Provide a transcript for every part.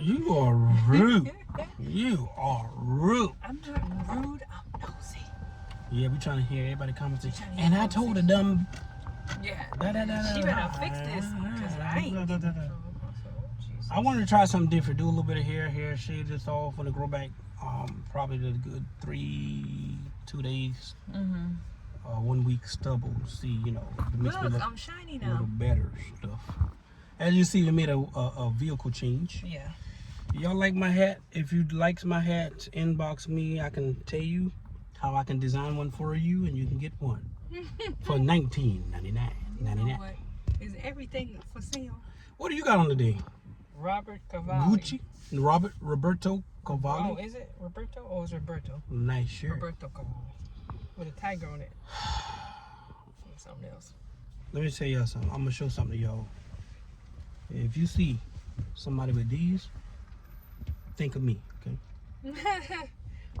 You are rude. You are rude. I'm not rude. I'm nosy. Yeah, we trying to hear everybody conversation. And I told the dumb. Yeah. She She better fix this because I ain't. I wanted to try something different. Do a little bit of hair, shave this off, when to grow back. Probably the good 2 days. 1 week stubble. See, it makes me Look, look I'm shiny a little now. better stuff. As you see, we made a vehicle change. Yeah. Y'all like my hat? If you likes my hat, inbox me. I can tell you how I can design one for you, and you can get one for $19.99. You know what? Is everything for sale? What do you got on today? Robert Cavalli. Gucci? Roberto Cavalli? Oh, is it Roberto or is it Roberto? Nice shirt. Roberto Cavalli. With a tiger on it. Something else. Let me tell y'all something. I'm going to show something to y'all. If you see somebody with these, think of me, okay?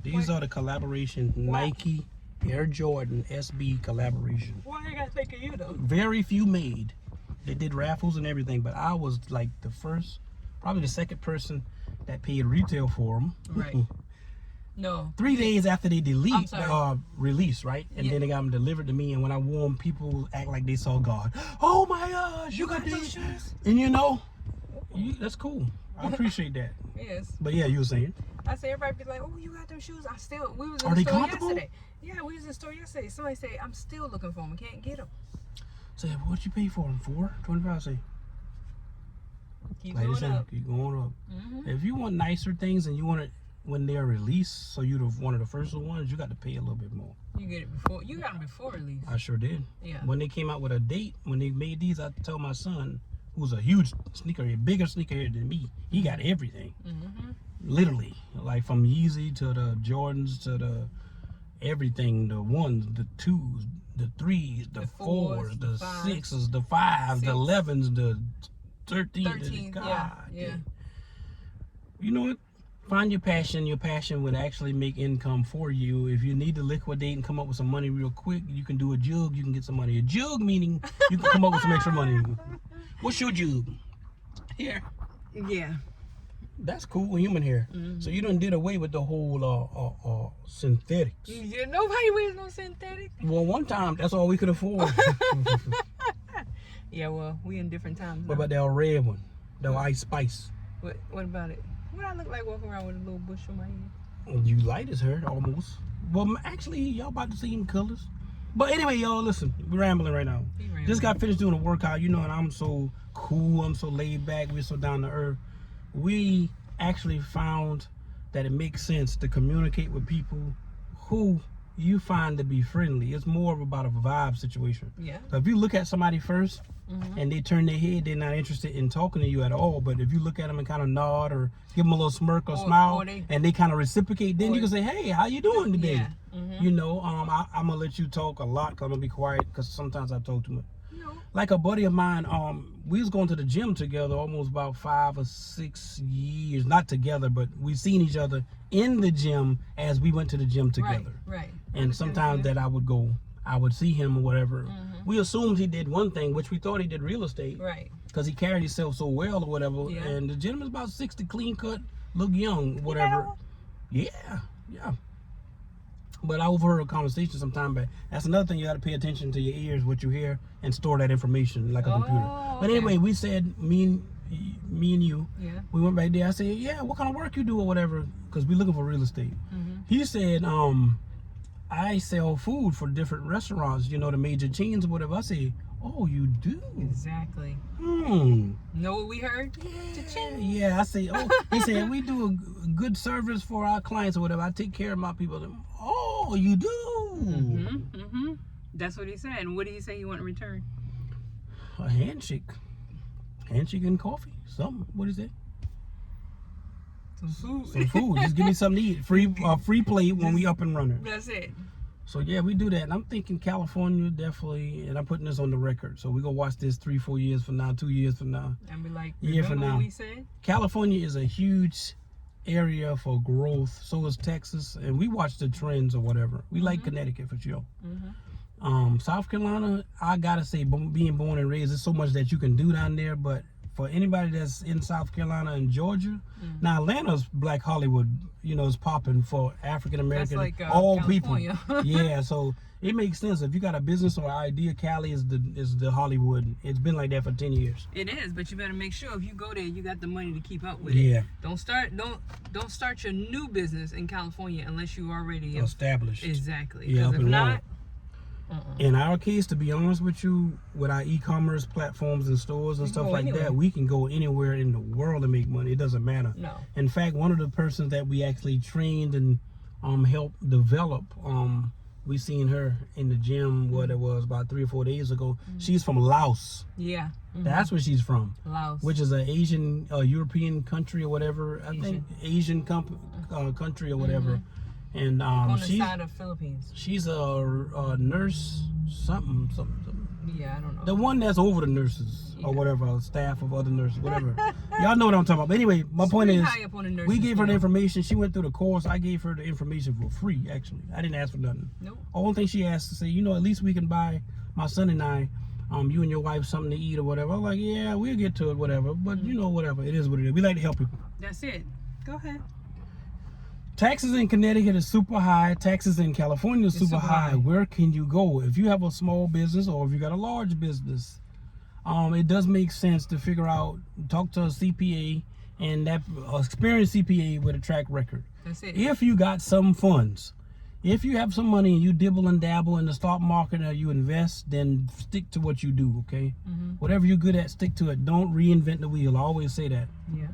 These are the collaboration Nike Air Jordan SB collaboration. Why I gotta think of you though? Very few made. They did raffles and everything, but I was like the first, probably the second person that paid retail for them. Right. No. 3 days after they release, right? And Yeah. then they got them delivered to me. And when I wore them, people act like they saw God. Oh my gosh, you got these shoes? And that's cool. I appreciate that. Yes. But yeah, you were saying. I say everybody be like, "Oh, you got them shoes?" We was in Are the they store comfortable? yesterday. Yeah, we was in the store yesterday. Somebody said, "I'm still looking for them. Can't get them." Say, what'd you pay for them for? $25. Say, Keep like going this, up. keep going up. Mhm. If you want nicer things and you want it when they're released, so you're one of the first ones, you got to pay a little bit more. You get it before. You got them before release. I sure did. Yeah. When they came out with a date, when they made these, I told my son, who's a huge sneakerhead, bigger sneakerhead than me, he got everything. Literally, like from Yeezy to the Jordans to the everything, the ones, the twos, the threes, the fours, the fives. sixes, the fives, the 11s, the 13s. 13, God, yeah. You know what? Find your passion. Your passion would actually make income for you. If you need to liquidate and come up with some money real quick, you can do a jug. You can get some money. A jug meaning you can come up with some extra money. What's your jug? Here. Yeah. That's cool, human hair. So you done did away with the whole synthetics. Yeah, nobody wears no synthetic. Well, one time, that's all we could afford. Yeah, well, we in different times. What now. about that red one? The Ice Spice. What about it? What I look like walking around with a little bush on my head? You light as her, almost. Well, actually, y'all about the same colors. But anyway, y'all, listen. We're rambling right now. Just got finished doing a workout, and I'm so cool. I'm so laid back. We're so down to earth. We actually found that it makes sense to communicate with people who you find to be friendly. It's more about a vibe situation. Yeah. So if you look at somebody first and they turn their head, they're not interested in talking to you at all. But if you look at them and kind of nod or give them a little smirk or smile, and they kind of reciprocate, then you can say, "Hey, how you doing today?" Yeah. I'm gonna let you talk a lot because I'm gonna be quiet because sometimes I talk too much. No. Like a buddy of mine, we was going to the gym together almost about 5 or 6 years, not together, but we seen each other in the gym as we went to the gym together. Right. And sometimes that I would see him or whatever. We assumed he did one thing, which we thought he did real estate. Right. Because he carried himself so well or whatever. Yeah. And the gentleman's about 60, clean cut, look young, whatever. Yeah. But I overheard a conversation sometime back. That's another thing, you got to pay attention to your ears, what you hear, and store that information like a computer. But anyway, we said, me and you, we went back there. I said, "Yeah, what kind of work you do or whatever?" Because we looking for real estate. He said, "I sell food for different restaurants, the major chains or whatever." I said, "Oh, you do?" Exactly. Know what we heard? Yeah. I say, "Oh," he said, "We do a good service for our clients or whatever. I take care of my people." Oh, you do? That's what he said. And what did he say he want in return? A handshake and coffee, something. What is it? Some food. Some food. Just give me something to eat. Free plate when we up and running. That's it. So yeah, we do that. And I'm thinking California definitely, and I'm putting this on the record. So we gonna watch this 3-4 years from now, 2 years from now. And be like, year from remember now. what we said? California is a huge area for growth. So is Texas, and we watch the trends or whatever. We like Connecticut for sure. South Carolina, I gotta say, being born and raised, there's so much that you can do down there. But for anybody that's in South Carolina and Georgia, now Atlanta's Black Hollywood, you know, is popping for African American, like, all California. people. Yeah, so it makes sense. If you got a business or idea, Cali is the Hollywood. It's been like that for 10 years. It is, but you better make sure if you go there, you got the money to keep up with Yeah. it. Don't start your new business in California unless you already Established. Exactly. Yeah, Because up if and not, running. In our case, to be honest with you, with our e-commerce platforms and stores and stuff like that, we can go anywhere in the world and make money. It doesn't matter. No. In fact, one of the persons that we actually trained and helped develop, we seen her in the gym, what it was, about 3 or 4 days ago. She's from Laos. Yeah. That's where she's from. Laos. Which is an Asian, European country or whatever. I think Asian country or whatever. And on the side of Philippines. She's a nurse, something. Yeah, I don't know. The one that's over the nurses or whatever, staff of other nurses, whatever. Y'all know what I'm talking about. But anyway, my point is, we gave her the information. She went through the course. I gave her the information for free, actually. I didn't ask for nothing. Nope. Only thing she asked to say, you know, at least we can buy my son and I, you and your wife something to eat or whatever. I'm like, yeah, we'll get to it, whatever. But you know, whatever. It is what it is. We like to help people. That's it. Go ahead. Taxes in Connecticut is super high. Taxes in California is super high. Where can you go? If you have a small business or if you got a large business, it does make sense to figure out, talk to a CPA and that experienced CPA with a track record. That's it. If you got some funds, if you have some money and you dibble and dabble in the stock market or you invest, then stick to what you do, okay? Whatever you're good at, stick to it. Don't reinvent the wheel. I always say that. Yeah.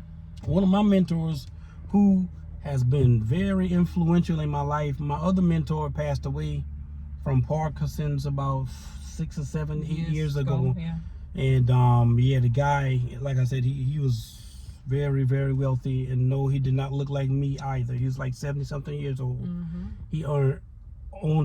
One of my mentors who has been very influential in my life. My other mentor passed away from Parkinson's about 6 or 7, 8 years ago. Yeah. And the guy, like I said, he was very, very wealthy, and no, he did not look like me either. He was like 70-something years old. He owned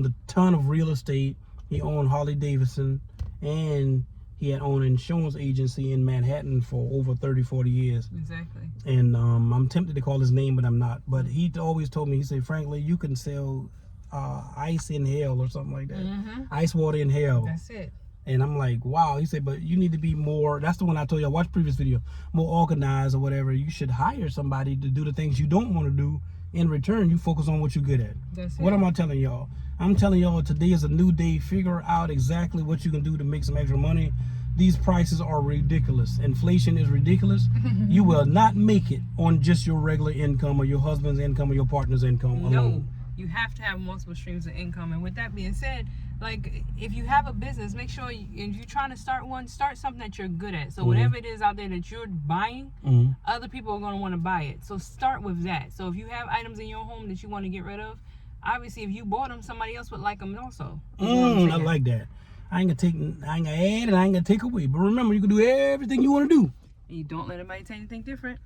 a ton of real estate. He owned Harley Davidson, and he had owned an insurance agency in Manhattan for over 30, 40 years. Exactly. And I'm tempted to call his name, but I'm not. But he always told me, he said, frankly, you can sell ice in hell or something like that. Ice water in hell. That's it. And I'm like, wow. He said, but you need to be more, that's the one I told you, I watched previous video, more organized or whatever. You should hire somebody to do the things you don't want to do. In return, you focus on what you're good at. That's it. What am I telling y'all? I'm telling y'all today is a new day. Figure out exactly what you can do to make some extra money. These prices are ridiculous. Inflation is ridiculous. You will not make it on just your regular income or your husband's income or your partner's income alone. No, you have to have multiple streams of income. And with that being said, like, if you have a business, make sure if you're trying to start one, start something that you're good at. So whatever it is out there that you're buying, other people are going to want to buy it. So start with that. So if you have items in your home that you want to get rid of, obviously if you bought them, somebody else would like them also. I like that. I ain't gonna add and I ain't gonna take away. But remember, you can do everything you want to do. And you don't let anybody tell you anything different.